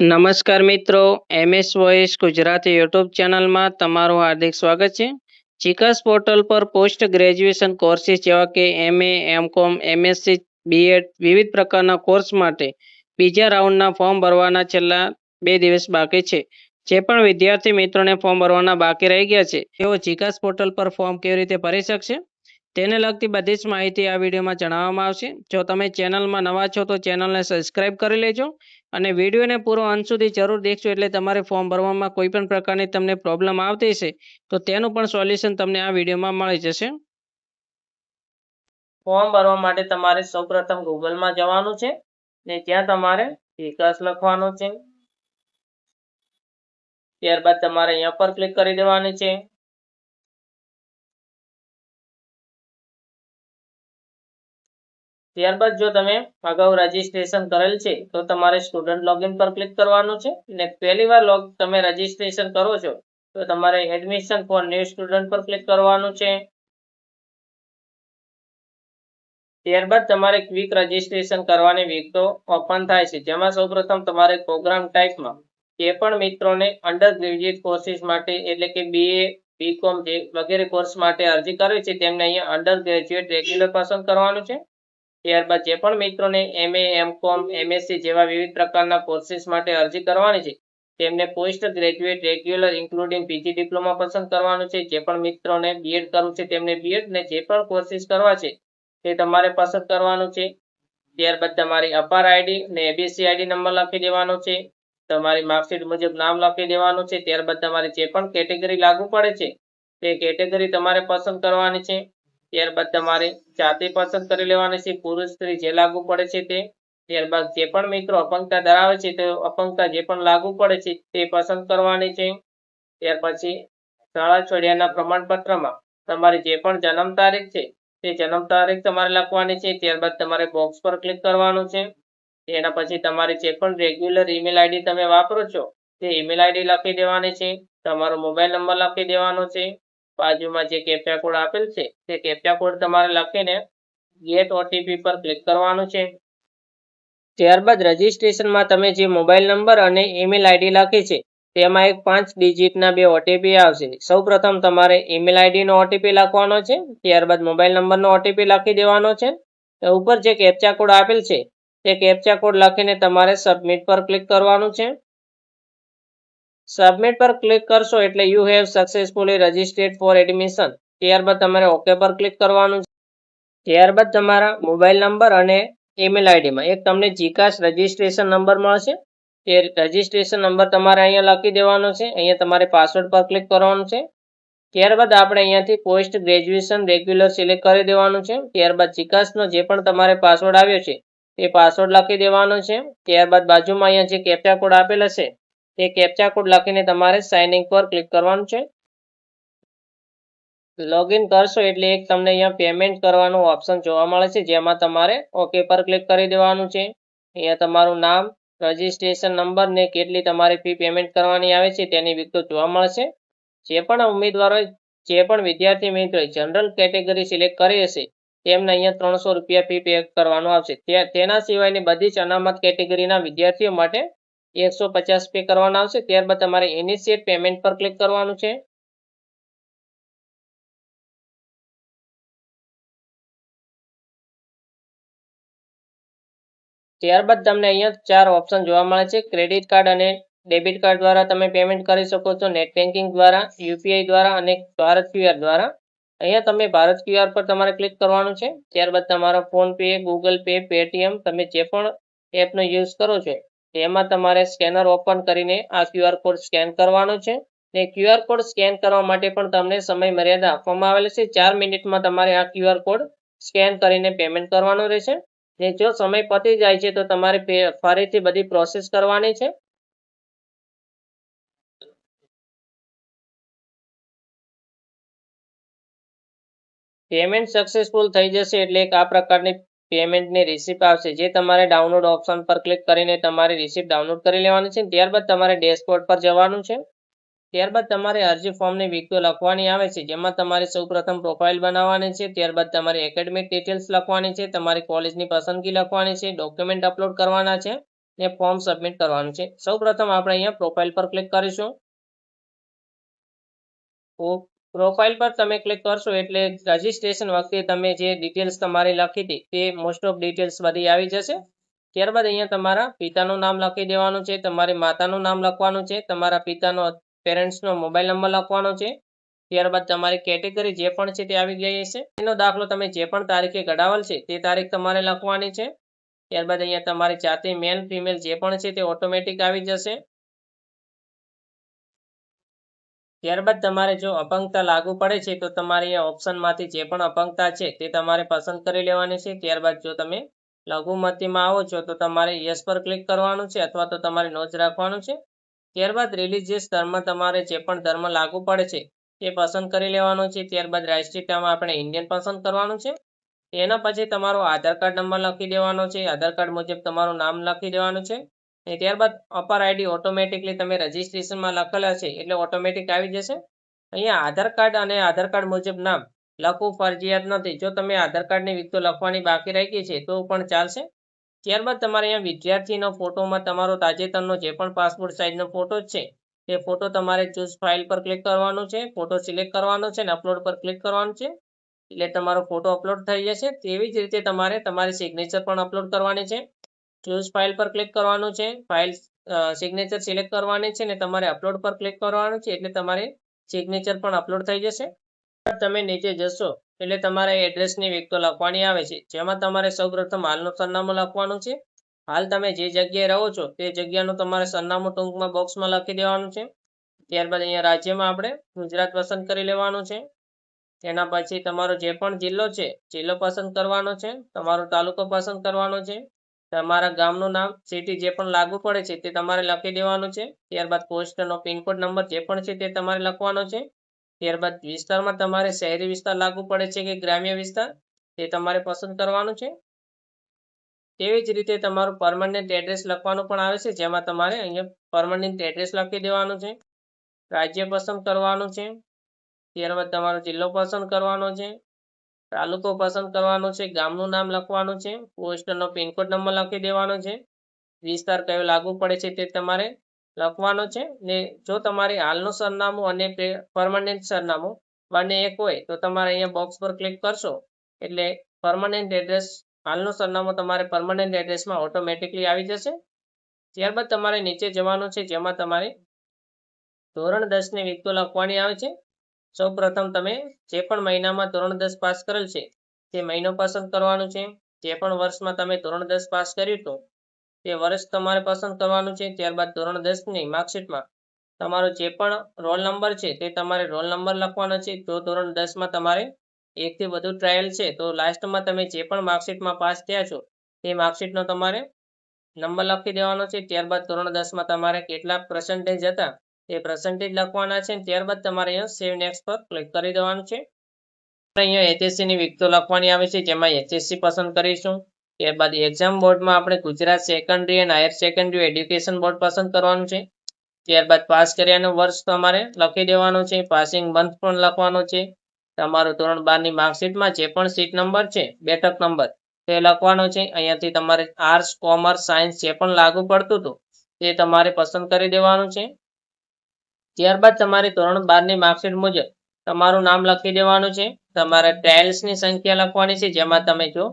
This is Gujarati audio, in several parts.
નમસ્કાર મિત્રો, MS વોઇસ ગુજરાતી યુટ્યુબ ચેનલમાં તમારું હાર્દિક સ્વાગત છે. જીકાસ પોર્ટલ પર પોસ્ટ ગ્રેજ્યુએશન કોર્સિસ જેવા કે MA, MCOM, MSc, BEd વિવિધ પ્રકારના કોર્સ માટે બીજા રાઉન્ડના ફોર્મ ભરવાના છેલ્લા 2 દિવસ બાકી છે. જે પણ વિદ્યાર્થી મિત્રોને ફોર્મ ભરવાના બાકી રહી ગયા છે તેઓ જીકાસ પોર્ટલ પર ફોર્મ કેવી રીતે ભરી શકશે તેને લગતી બધી જ માહિતી આ વિડીયોમાં જણાવવામાં આવશે. જો તમે ચેનલમાં નવા છો તો ચેનલને સબસ્ક્રાઇબ કરી લેજો અને વિડીયોને પૂરો અંત સુધી જરૂર દેખજો, એટલે તમારે ફોર્મ ભરવામાં કોઈ પણ પ્રકારની તમને પ્રોબ્લેમ આવતી હશે તો તેનું પણ સોલ્યુશન તમને આ વિડીયોમાં મળી જશે. ફોર્મ ભરવા માટે તમારે સૌપ્રથમ ગૂગલમાં જવાનું છે ને ત્યાં તમારે જીકાસ લખવાનું છે. ત્યારબાદ તમારે અહીંયા પર ક્લિક કરી દેવાની છે. ત્યારબાદ જો તમે અગાઉ રજીસ્ટ્રેશન કરેલ છે તો તમારે સ્ટુડન્ટ લોગિન પર ક્લિક કરવાનું છે અને પહેલી વાર તમે રજીસ્ટ્રેશન કરો છો તો તમારે એડમિશન ફોર ન્યૂ સ્ટુડન્ટ પર ક્લિક કરવાનું છે. ત્યારબાદ તમારે ક્વિક રજીસ્ટ્રેશન કરવાની વિગતો ઓપન થાય છે, જેમાં સૌપ્રથમ તમારે પ્રોગ્રામ ટાઈપમાં જે પણ મિત્રોને અંડર ગ્રેજ્યુએટ કોર્સિસ માટે એટલે કે BA, BCom વગેરે કોર્સ માટે અરજી કરવી છે તેમને અહીંયા અંડર ગ્રેજ્યુએટ રેગ્યુલર પસંદ કરવાનું છે. ત્યારબાદ જે પણ મિત્રોને MA, MCOM, MSc જેવા વિવિધ પ્રકારના કોર્સિસ માટે અરજી કરવાની છે તેમને post graduate regular including PG diploma પસંદ કરવાનું છે. જે પણ મિત્રોને BEd કરવું છે તેમને BEd ને જે પણ કોર્સિસ કરવા છે તે તમારે પસંદ કરવાનું છે. ત્યારબાદ તમારી અપાર ID ને ABC ID નંબર લખી દેવાનો છે. તમારી માર્કશીટ મુજબ નામ લખી દેવાનું છે. ત્યારબાદ તમારી જે પણ કેટેગરી લાગુ પડે છે તે કેટેગરી તમારે પસંદ કરવાની છે. ત્યારબાદ તમારે જાતિ પસંદ કરી લેવાની છે, પુરુષ સ્ત્રી જે લાગુ પડે છે તે. ત્યારબાદ જે પણ મિત્રો અપંગતા ધરાવે છે તે અપંગતા જે પણ લાગુ પડે છે તે પસંદ કરવાની છે. ત્યાર પછી શાળા છોડ્યાના પ્રમાણપત્રમાં તમારી જે પણ જન્મ તારીખ છે તે જન્મ તારીખ તમારે લખવાની છે. ત્યારબાદ તમારે બોક્સ પર ક્લિક કરવાનું છે. તેના પછી તમારી જે પણ રેગ્યુલર ઈમેલ ID તમે વાપરો છો તે ઈમેલ ID લખી દેવાની છે. તમારો મોબાઈલ નંબર લખી દેવાનો છે. બાજુમાં જે કેપ્ચા કોડ આપેલ છે તે કેપ્ચા કોડ તમારે લખીને ગેટ OTP પર ક્લિક કરવાનું છે. ત્યારબાદ રજીસ્ટ્રેશનમાં તમે જે મોબાઈલ નંબર અને ઈમેલ ID લખી છે તેમાં એક 5 ડિજિટના 2 OTP આવશે. સૌપ્રથમ તમારે ઈમેલ ID નો OTP લખવાનો છે. ત્યારબાદ મોબાઈલ નંબરનો OTP લખી દેવાનો છે. ઉપર જે કેપ્ચા કોડ આપેલ છે તે કેપ્ચા કોડ લખીને તમારે સબમિટ પર ક્લિક કરવાનું છે. સબમિટ પર ક્લિક કરશો એટલે you have successfully registered four admission. ત્યારબાદ તમારે ઓકે પર ક્લિક કરવાનું છે. ત્યારબાદ તમારા મોબાઈલ નંબર અને ઈમેલ ID માં એક તમને જીકાસ રજિસ્ટ્રેશન નંબર મળશે. તે રજિસ્ટ્રેશન નંબર તમારે અહીંયા લખી દેવાનો છે. અહીંયા તમારે પાસવર્ડ પર ક્લિક કરવાનું છે. ત્યારબાદ આપણે અહીંયાથી પોસ્ટ ગ્રેજ્યુએશન રેગ્યુલર સિલેક્ટ કરી દેવાનું છે. ત્યારબાદ જીકાસનો જે પણ તમારે પાસવર્ડ આવ્યો છે તે પાસવર્ડ લખી દેવાનો છે. ત્યારબાદ બાજુમાં અહીંયા જે કેપ્ચા કોડ આપેલ હશે તે કેપ્ચા કોડ લખીને તમારે સાઇન ઇન પર ક્લિક કરવાનું છે. લોગિન કરશો એટલે એક તમને અહીંયા પેમેન્ટ કરવાનું ઓપ્શન જોવા મળે છે, જેમાં તમારે ઓકે પર ક્લિક કરી દેવાનું છે. અહીંયા તમારું નામ, રજીસ્ટ્રેશન નંબર ને કેટલી તમારી ફી પેમેન્ટ કરવાની આવે છે તેની વિગતો જોવા મળશે. જે પણ ઉમેદવારોએ જે પણ વિદ્યાર્થી મિત્રોએ જનરલ કેટેગરી સિલેક્ટ કરી હશે તેમને અહીંયા 300 રૂપિયા ફી પે કરવાનું આવશે. તેના સિવાયની બધી જ અનામત કેટેગરીના વિદ્યાર્થીઓ માટે 150 પે કરવાના આવશે. ત્યારબાદ તમારે ઇનિશિયેટ પેમેન્ટ પર ક્લિક કરવાનું છે. ત્યારબાદ તમને અહીંયા 4 ઓપ્શન જોવા મળે છે. ક્રેડિટ કાર્ડ અને ડેબિટ કાર્ડ દ્વારા તમે પેમેન્ટ કરી શકો છો, નેટ બેન્કિંગ દ્વારા, UPI દ્વારા અને ભારત QR દ્વારા. અહીંયા તમે ભારત QR પર તમારે ક્લિક કરવાનું છે. ત્યારબાદ તમારો phone pay, Google pay, Paytm તમે જે પણ એપનો યુઝ કરો છો તેમાં તમારે સ્કેનર ઓપન કરીને આ QR કોડ સ્કેન કરવાનો છે. ને QR કોડ સ્કેન કરવા માટે પણ તમને સમય મર્યાદા આપવામાં આવેલ છે. 4 મિનિટમાં તમારે આ QR કોડ સ્કેન કરીને પેમેન્ટ કરવાનું રહેશે. ને જો સમય પતી જાય છે તો તમારે ફરીથી બધી પ્રોસેસ કરવાની છે. પેમેન્ટ સક્સેસફુલ થઈ જશે એટલે એક આ પ્રકારની પેમેન્ટની રિસિપ્ટ આવશે, જે તમારે ડાઉનલોડ ઓપ્શન પર ક્લિક કરીને તમારી રિસિપ્ટ ડાઉનલોડ કરી લેવાની છે. ત્યારબાદ તમારે ડેશબોર્ડ પર જવાનું છે. ત્યારબાદ તમારે અરજી ફોર્મની વિગતો લખવાની આવે છે, જેમાં તમારે સૌપ્રથમ પ્રોફાઇલ બનાવવાની છે. ત્યારબાદ તમારી એકેડેમિક ડિટેલ્સ લખવાની છે, તમારી કોલેજની પસંદગી લખવાની છે, ડોક્યુમેન્ટ અપલોડ કરવાના છે. ને ફોર્મ સબમિટ કરવાનું છે. સૌપ્રથમ આપણે અહીંયા પ્રોફાઇલ પર ક્લિક કરીશું. પ્રોફાઇલ પર તમે ક્લિક કરશો એટલે રજીસ્ટ્રેશન વખતે તમે જે ડિટેલ્સ તમારી લખી હતી તે મોસ્ટ ઓફ ડિટેલ્સ બધી આવી જશે. ત્યારબાદ અહીંયા તમારા પિતાનું નામ લખી દેવાનું છે, તમારી માતાનું નામ લખવાનું છે, તમારા પિતાનો પેરેન્ટ્સનો મોબાઈલ નંબર લખવાનો છે. ત્યારબાદ તમારી કેટેગરી જે પણ છે તે આવી ગઈ છે. એનો દાખલો તમે જે પણ તારીખે કઢાવેલ છે તે તારીખ તમારે લખવાની છે. ત્યારબાદ અહીંયા તમારી જાતિ મેલ ફિમેલ જે પણ છે તે ઓટોમેટિક આવી જશે. ત્યારબાદ તમારે જો અપંગતા લાગુ પડે છે તો તમારે અહીંયા ઓપ્શનમાંથી જે પણ અપંગતા છે તે તમારે પસંદ કરી લેવાની છે. ત્યારબાદ જો તમે લઘુમતીમાં આવો છો તો તમારે યસ પર ક્લિક કરવાનું છે અથવા તો તમારે નો જ રાખવાનું છે. ત્યારબાદ રિલિજિયસ ધર્મ તમારે જે પણ ધર્મ લાગુ પડે છે તે પસંદ કરી લેવાનું છે. ત્યારબાદ રાષ્ટ્રીયતામાં આપણે ઇન્ડિયન પસંદ કરવાનું છે. એના પછી તમારો આધાર કાર્ડ નંબર લખી દેવાનો છે, આધાર કાર્ડ મુજબ તમારું નામ લખી દેવાનું છે. અને ત્યારબાદ અપર આઈડી ઓટોમેટિકલી તમે રજીસ્ટ્રેશનમાં લખેલા છે એટલે ઓટોમેટિક આવી જશે. અહીંયા આધાર કાર્ડ અને આધાર કાર્ડ મુજબ નામ લખવું ફરજિયાત નથી. જો તમે આધાર કાર્ડની વિગતો લખવાની બાકી રહી ગઈ છે તો પણ ચાલશે. ત્યારબાદ તમારે અહીંયા વિદ્યાર્થીનો ફોટોમાં તમારો તાજેતરનો જે પણ પાસપોર્ટ સાઇઝનો ફોટો છે તે ફોટો તમારે ચૂઝ ફાઇલ પર ક્લિક કરવાનું છે, ફોટો સિલેક્ટ કરવાનો છે અને અપલોડ પર ક્લિક કરવાનું છે એટલે તમારો ફોટો અપલોડ થઈ જશે. તેવી જ રીતે તમારે તમારી સિગ્નેચર પણ અપલોડ કરવાની છે. ચૂઝ ફાઇલ પર ક્લિક કરવાનું છે, ફાઇલ સિગ્નેચર સિલેક્ટ કરવાની છે અને તમારે અપલોડ પર ક્લિક કરવાનું છે એટલે તમારે સિગ્નેચર પણ અપલોડ થઈ જશે. તમે નીચે જશો એટલે તમારે એડ્રેસની વિગતો લખવાની આવે છે, જેમાં તમારે સૌપ્રથમ હાલનું સરનામું લખવાનું છે. હાલ તમે જે જગ્યાએ રહો છો તે જગ્યાનું તમારે સરનામું ટૂંકમાં બોક્સમાં લખી દેવાનું છે. ત્યારબાદ અહીંયા રાજ્યમાં આપણે ગુજરાત પસંદ કરી લેવાનું છે. તેના પછી તમારો જે પણ જિલ્લો છે જિલ્લો પસંદ કરવાનો છે, તમારો તાલુકો પસંદ કરવાનો છે, તમારા ગામનું નામ સિટી જે પણ લાગુ પડે છે તે તમારે લખી દેવાનું છે. ત્યારબાદ પોસ્ટનો પિનકોડ નંબર જે પણ છે તે તમારે લખવાનો છે. ત્યારબાદ વિસ્તારમાં તમારે શહેરી વિસ્તાર લાગુ પડે છે કે ગ્રામ્ય વિસ્તાર તે તમારે પસંદ કરવાનું છે. તેવી જ રીતે તમારું પરમનન્ટ એડ્રેસ લખવાનું પણ આવે છે, જેમાં તમારે અહીંયા પરમનન્ટ એડ્રેસ લખી દેવાનું છે. રાજ્ય પસંદ કરવાનું છે. ત્યારબાદ તમારો જિલ્લો પસંદ કરવાનો છે, તાલુકો પસંદ કરવાનો છે, ગામનું નામ લખવાનું છે, પોસ્ટનો પિનકોડ નંબર લખી દેવાનો છે, વિસ્તાર કયો લાગુ પડે છે તે તમારે લખવાનો છે. ને જો તમારે હાલનું સરનામું અને પરમનન્ટ સરનામું બંને એક હોય તો તમારે અહીંયા બોક્સ પર ક્લિક કરશો એટલે પરમનન્ટ એડ્રેસ હાલનું સરનામું તમારે પરમનન્ટ એડ્રેસમાં ઓટોમેટિકલી આવી જશે. ત્યારબાદ તમારે નીચે જવાનું છે, જેમાં તમારે ધોરણ 10 ની વિગતો લખવાની આવે છે. સૌ પ્રથમ તમે જે પણ મહિનામાં ધોરણ 10 પાસ કરેલ છે તે મહિનો પસંદ કરવાનું છે. જે પણ વર્ષમાં તમે ધોરણ 10 પાસ કર્યું હતું તે વર્ષ તમારે પસંદ કરવાનું છે. ત્યારબાદ ધોરણ 10 ની માર્કશીટમાં તમારો જે પણ રોલ નંબર છે તે તમારે રોલ નંબર લખવાનો છે. જો ધોરણ 10 માં તમારે એકથી વધુ ટ્રાયલ છે તો લાસ્ટમાં તમે જે પણ માર્કશીટમાં પાસ થયા છો તે માર્કશીટનો તમારે નંબર લખી દેવાનો છે. ત્યારબાદ ધોરણ 10 માં તમારે કેટલા પર્સન્ટેજ હતા તે પર્સન્ટેજ લખવાના છે. ત્યારબાદ તમારે અહીંયા સેવ નેક્સ્ટ પર ક્લિક કરી દેવાનું છે. અહીંયા HSC ની વિગતો લખવાની આવે છે, જેમાં HSC પસંદ કરીશું. ત્યારબાદ એક્ઝામ બોર્ડમાં આપણે Gujarat secondary and higher secondary education board પસંદ કરવાનું છે. ત્યારબાદ પાસ કર્યાનું વર્ષ તમારે લખી દેવાનું છે, પાસિંગ મંથ પણ લખવાનો છે. તમારું ધોરણ 12 ની માર્કશીટમાં જે પણ સીટ નંબર છે, બેઠક નંબર તે લખવાનો છે. અહીંયાથી તમારે આર્ટ્સ, કોમર્સ, સાયન્સ જે પણ લાગુ પડતું હતું તે તમારે પસંદ કરી દેવાનું છે. ત્યારબાદ તમારે ધોરણ 12 ની માર્કશીટ મુજબ તમારું નામ લખી દેવાનું છે. તમારે ટ્રાયલ્સની સંખ્યા લખવાની છે, જેમાં તમે જો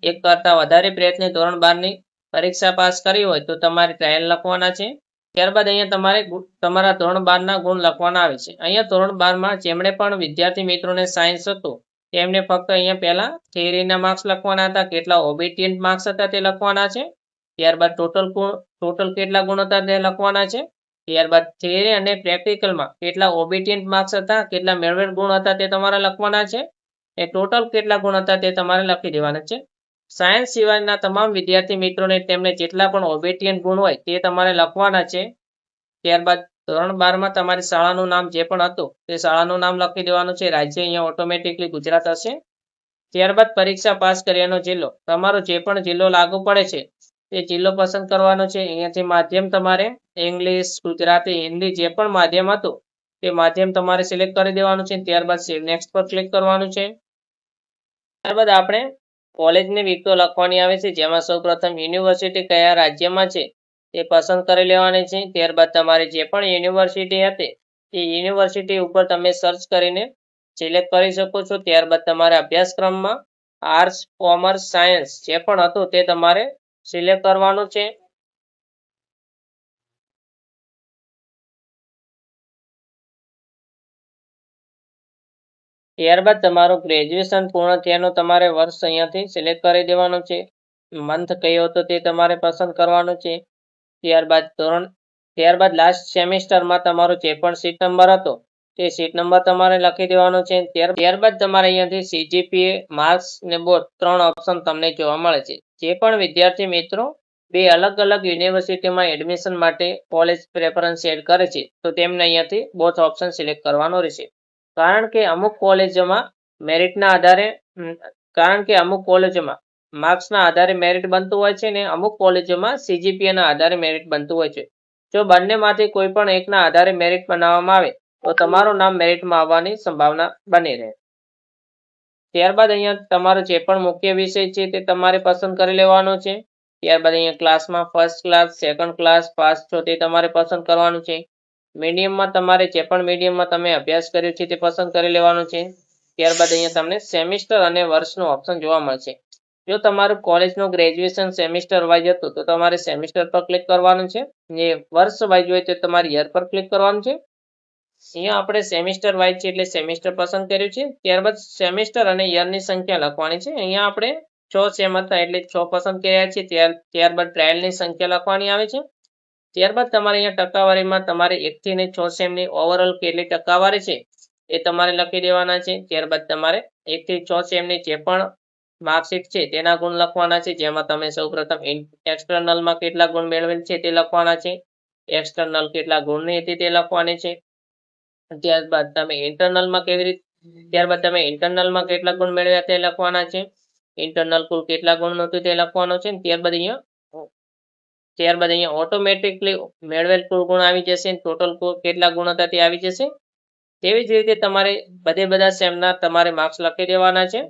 એક કરતા વધારે પ્રયત્ને ધોરણ 12 ની પરીક્ષા પાસ કરી હોય તો તમારે ટ્રાયલ લખવાના છે. ત્યારબાદ અહીંયા તમારે તમારા ધોરણ 12 ના ગુણ લખવાના આવે છે. અહીંયા ધોરણ 12 માં જેમણે પણ વિદ્યાર્થી મિત્રોને સાયન્સ હતું તેમને ફક્ત અહીંયા પહેલા થિયરીના માર્ક્સ લખવાના હતા, કેટલા ઓબિડિયન્ટ માર્ક્સ હતા તે લખવાના છે. ત્યારબાદ ટોટલ કેટલા ગુણ હતા તે લખવાના છે. ત્યારબાદ થિયરી અને પ્રેક્ટિકલમાં કેટલા ઓબિડિયન્ટ માર્ક્સ હતા, કેટલા મેળવેલ ગુણ હતા તે તમારે લખવાના છે. એ ટોટલ કેટલા ગુણ હતા તે તમારે લખી દેવાના છે. સાયન્સ સિવાયના તમામ વિદ્યાર્થી મિત્રોને તેમને જેટલા પણ ઓબિડિયન્ટ ગુણ હોય તે તમારે લખવાના છે. ત્યારબાદ ધોરણ 12 માં તમારી શાળાનું નામ જે પણ હતું તે શાળાનું નામ લખી દેવાનું છે. રાજ્ય અહીંયા ઓટોમેટિકલી ગુજરાત હશે. ત્યારબાદ પરીક્ષા પાસ કર્યાનો જિલ્લો, તમારો જે પણ જિલ્લો લાગુ પડે છે તે જિલ્લો પસંદ કરવાનો છે. અહીંયાથી માધ્યમ તમારે ઇંગ્લિશ, ગુજરાતી, હિન્દી જે પણ માધ્યમ હતું તે માધ્યમ તમારે સિલેક્ટ કરી દેવાનું છે. ત્યારબાદ સેવ નેક્સ્ટ પર ક્લિક કરવાનું છે. ત્યારબાદ આપણે કોલેજની વિગતો લખવાની આવે છે, જેમાં સૌપ્રથમ યુનિવર્સિટી કયા રાજ્યમાં છે તે પસંદ કરી લેવાની છે. ત્યારબાદ તમારે જે પણ યુનિવર્સિટી હતી એ યુનિવર્સિટી ઉપર તમે સર્ચ કરીને સિલેક્ટ કરી શકો છો. ત્યારબાદ તમારે અભ્યાસક્રમમાં આર્ટ્સ, કોમર્સ, સાયન્સ જે પણ હતું તે તમારે સિલેક્ટ કરવાનું છે. ત્યારબાદ તમારું ગ્રેજ્યુએશન પૂર્ણ થયાનું તમારે વર્ષ અહીંયાથી સિલેક્ટ કરી દેવાનું છે. મંથ કયો હતો તે તમારે પસંદ કરવાનું છે. ત્યારબાદ લાસ્ટ સેમિસ્ટરમાં તમારો જે પણ સીટ નંબર હતો તે સીટ નંબર તમારે લખી દેવાનો છે. ત્યારબાદ તમારે અહીંયાથી CGPA, માર્ક્સ ને બોર્ડ 3 ઓપ્શન તમને જોવા મળે છે. જે પણ વિદ્યાર્થી મિત્રો બે અલગ અલગ યુનિવર્સિટીમાં એડમિશન માટે કોલેજ પ્રેફરન્સ એડ કરે છે તો તેમને અહીંયાથી બોથ ઓપ્શન સિલેક્ટ કરવાનો રહેશે. કારણ કે અમુક કોલેજોમાં મેરિટના આધારે માર્ક્સના આધારે મેરિટ બનતું હોય છે ને અમુક કોલેજોમાં CGPA ના આધારે મેરિટ બનતું હોય છે. જો બંનેમાંથી કોઈ પણ એકના આધારે મેરિટ બનાવવામાં આવે તો તમારું નામ મેરિટમાં આવવાની સંભાવના બની રહે. ત્યારબાદ અહીંયા તમારો જે પણ મુખ્ય વિષય છે તે તમારે પસંદ કરી લેવાનો છે. ત્યારબાદ અહીંયા ક્લાસમાં first class, second class pass છો તે તમારે પસંદ કરવાનું છે. મીડિયમમાં તમારે જે પણ મીડિયમમાં તમે અભ્યાસ કર્યો છે તે પસંદ કરી લેવાનું છે. ત્યારબાદ અહીંયા તમને સેમિસ્ટર અને વર્ષનું ઓપ્શન જોવા મળશે. જો તમારું કોલેજનું ગ્રેજ્યુએશન સેમિસ્ટર વાઇઝ હતું તો તમારે સેમિસ્ટર પર ક્લિક કરવાનું છે. ને વર્ષ વાઇઝ હોય તો તમારે યર પર ક્લિક કરવાનું છે. અહીંયા આપણે સેમિસ્ટર વાઇઝ છે એટલે સેમિસ્ટર પસંદ કર્યું છે. ત્યારબાદ સેમિસ્ટર અને યરની સંખ્યા લખવાની છે. અહીંયા આપણે 6 સેમ હતા એટલે 6 પસંદ કર્યા છે. ત્યારબાદ ટ્રાયલની સંખ્યા લખવાની આવે છે. ત્યારબાદ તમારે અહીંયા ટકાવારીમાં તમારે 1 થી 6 સેમની ઓવરઓલ કેટલી ટકાવારી છે એ તમારે લખી દેવાના છે. ત્યારબાદ તમારે 1 થી 6 સેમની જે પણ માર્કશીટ છે તેના ગુણ લખવાના છે. જેમાં તમે સૌપ્રથમ એક્સટર્નલમાં કેટલા ગુણ મેળવેલ છે તે લખવાના છે. એક્સટર્નલ કેટલા ગુણની હતી તે લખવાની છે. ત્યારબાદ તમે ઇન્ટરનલમાં કેટલા ગુણ મેળવ્યા તે લખવાના છે. ઇન્ટરનલ કુલ કેટલા ગુણ હતું તે લખવાનું છે. ત્યારબાદ અહીંયા ઓટોમેટિકલી મેળવેલ કુલ ગુણ આવી જશે. ટોટલ કેટલા ગુણ હતા તે આવી જશે. તેવી જ રીતે તમારે બધા સેમના તમારે માર્ક્સ લખી દેવાના છે.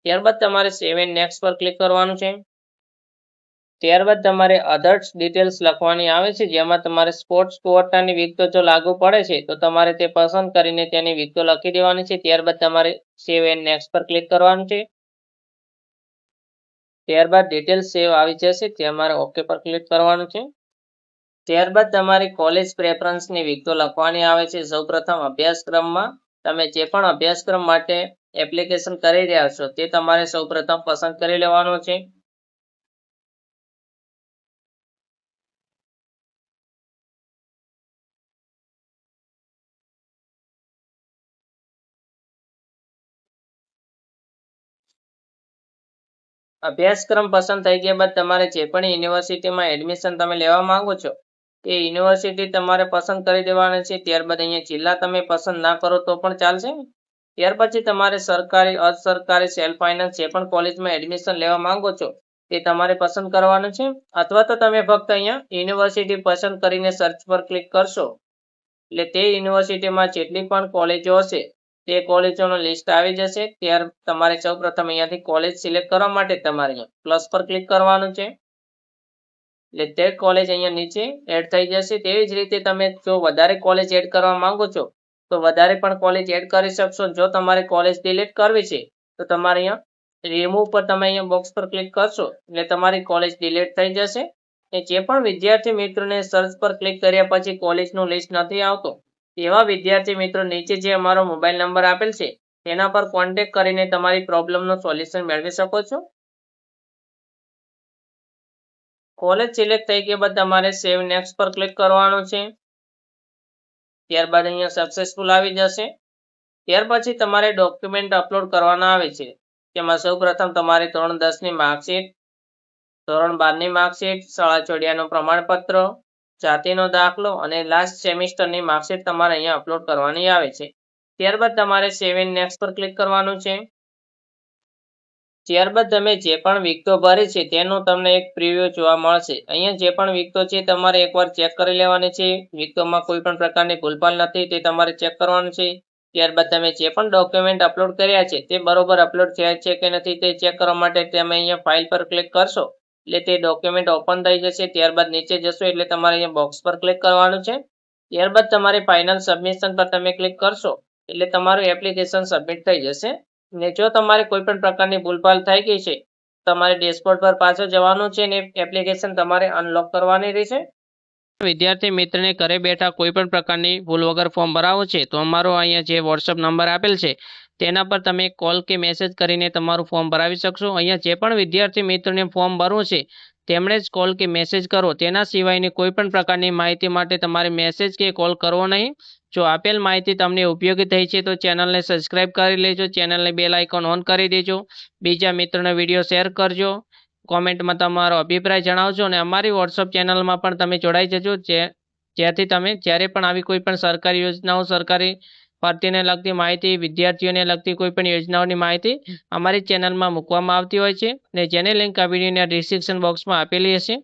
ત્યારબાદ તમારે સેવ એન્ડ નેક્સ્ટ પર ક્લિક કરવાનું છે. ત્યારબાદ તમારે અધર્સ ડિટેલ્સ લખવાની આવે છે. જેમાં તમારે સ્પોર્ટ્સ કોટાની વિગતો જો લાગુ પડે છે તો તમારે તે પસંદ કરીને તેની વિગતો લખી દેવાની છે. ત્યારબાદ તમારે સેવ એન્ડ નેક્સ્ટ પર ક્લિક કરવાનું છે. ત્યારબાદ ડિટેલ્સ સેવ આવી જશે. તમારે ઓકે પર ક્લિક કરવાનું છે. ત્યારબાદ તમારી કોલેજ પ્રેફરન્સની વિગતો લખવાની આવે છે. સૌપ્રથમ અભ્યાસક્રમમાં તમે જે પણ અભ્યાસક્રમ માટે એપ્લિકેશન કરી રહ્યા છો તે તમારે સૌપ્રથમ પસંદ કરી લેવાનું છે. અભ્યાસક્રમ પસંદ થઈ ગયા બાદ તમારે જે પણ યુનિવર્સિટીમાં એડમિશન તમે લેવા માંગો છો એ યુનિવર્સિટી તમારે પસંદ કરી દેવાની છે. ત્યારબાદ અહીંયા જિલ્લા તમે પસંદ ના કરો તો પણ ચાલશે. ત્યાર પછી તમારે સરકારી, અસરકારી, સેલ્ફ ફાઇનાન્સ જે પણ કોલેજમાં એડમિશન લેવા માંગો છો તે તમારે પસંદ કરવાનું છે. અથવા તો તમે ફક્ત અહીંયા યુનિવર્સિટી પસંદ કરીને સર્ચ પર ક્લિક કરશો એટલે તે યુનિવર્સિટીમાં જેટલી પણ કોલેજો હશે તે કોલેજોનું લિસ્ટ આવી જશે. તમારે સૌપ્રથમ અહીંયાથી કોલેજ સિલેક્ટ કરવા માટે તમારે અહીંયા પ્લસ પર ક્લિક કરવાનું છે. એટલે તે કોલેજ અહીંયા નીચે એડ થઈ જશે. તેવી જ રીતે તમે જો વધારે કોલેજ એડ કરવા માંગો છો તો વધારે પણ કોલેજ એડ કરી શકશો. જો તમારે કોલેજ ડિલીટ કરવી છે તો તમારે અહીંયા રિમૂવ પર તમે અહીંયા બોક્સ પર ક્લિક કરશો એટલે તમારી કોલેજ ડિલીટ થઈ જશે. જે પણ વિદ્યાર્થી મિત્રોને સર્ચ પર ક્લિક કર્યા પછી કોલેજનું લિસ્ટ નથી આવતું તેવા વિદ્યાર્થી મિત્રો નીચે જે અમારો મોબાઈલ નંબર આપેલ છે તેના પર કોન્ટેક્ટ કરીને તમારી પ્રોબ્લેમનું સોલ્યુશન મેળવી શકો છો. કોલેજ સિલેક્ટ થઈ ગયા બાદ તમારે સેવ નેક્સ્ટ પર ક્લિક કરવાનું છે. ત્યારબાદ અહીંયા સક્સેસફુલ આવી જશે. ત્યાર પછી તમારે ડોક્યુમેન્ટ અપલોડ કરવાના આવે છે. તેમાં સૌપ્રથમ તમારે ધોરણ 10 ની માર્કશીટ, ધોરણ 12 ની માર્કશીટ, શાળા છોડ્યાનું પ્રમાણપત્ર, જાતિનો દાખલો અને લાસ્ટ સેમિસ્ટરની માર્કશીટ તમારે અહીંયા અપલોડ કરવાની આવે છે. ત્યારબાદ તમારે સેવ એન્ડ નેક્સ્ટ પર ક્લિક કરવાનું છે. ત્યારબાદ તમે જે પણ વિગતો ભરી છે તેનું તમને એક પ્રિવ્યુ જોવા મળશે. અહીંયા જે પણ વિગતો છે તમારે એકવાર ચેક કરી લેવાની છે. વિગતોમાં કોઈ પણ પ્રકારની ભૂલભાલ નથી તે તમારે ચેક કરવાનું છે. ત્યારબાદ તમે જે પણ ડોક્યુમેન્ટ અપલોડ કર્યા છે તે બરોબર અપલોડ થયા છે કે નથી તે ચેક કરવા માટે તમે અહીંયા ફાઇલ પર ક્લિક કરશો એટલે તે ડોક્યુમેન્ટ ઓપન થઈ જશે. ત્યારબાદ નીચે જશો એટલે તમારે અહીંયા બોક્સ પર ક્લિક કરવાનું છે. ત્યારબાદ તમારે ફાઇનલ સબમિશન પર તમે ક્લિક કરશો એટલે તમારું એપ્લિકેશન સબમિટ થઈ જશે. ને જો તમારે કોઈ પણ પ્રકારની ભૂલભાલ થઈ ગઈ છે તમારે ડેશબોર્ડ પર પાછો જવાનું છે અને એપ્લિકેશન તમારે અનલોક કરવાની રહેશે. વિદ્યાર્થી મિત્રને ઘરે બેઠા કોઈ પણ પ્રકારની ભૂલ વગર ફોર્મ ભરાવો છે તો અમારો અહીંયા જે વોટ્સઅપ નંબર આપેલ છે તેના પર તમે કોલ કે મેસેજ કરીને તમારું ફોર્મ ભરાવી શકશો. અહીંયા જે પણ વિદ્યાર્થી મિત્રોને ફોર્મ ભરવું છે તેમણે જ કોલ કે મેસેજ કરો. તેના સિવાયની કોઈ પણ પ્રકારની માહિતી માટે તમારે મેસેજ કે કોલ કરવો નહીં. જો આપેલ માહિતી તમને ઉપયોગી થઈ છે તો ચેનલને સબસ્ક્રાઇબ કરી લેજો, ચેનલને બેલ આઇકોન ઓન કરી દેજો, બીજા મિત્રોને વિડીયો શેર કરજો, કોમેન્ટમાં તમારો અભિપ્રાય જણાવજો અને અમારી વોટ્સઅપ ચેનલમાં પણ તમે જોડાઈ જજો જેથી તમે જ્યારે પણ આવી કોઈ પણ સરકારી યોજનાઓ, સરકારી ભરતીને લગતી માહિતી, વિદ્યાર્થીઓને લગતી કોઈ પણ યોજનાઓની માહિતી અમારી ચેનલમાં મૂકવામાં આવતી હોય છે ને જેની લિંક આ વિડીયોના ડિસ્ક્રિપ્શન બોક્સમાં આપેલી હશે.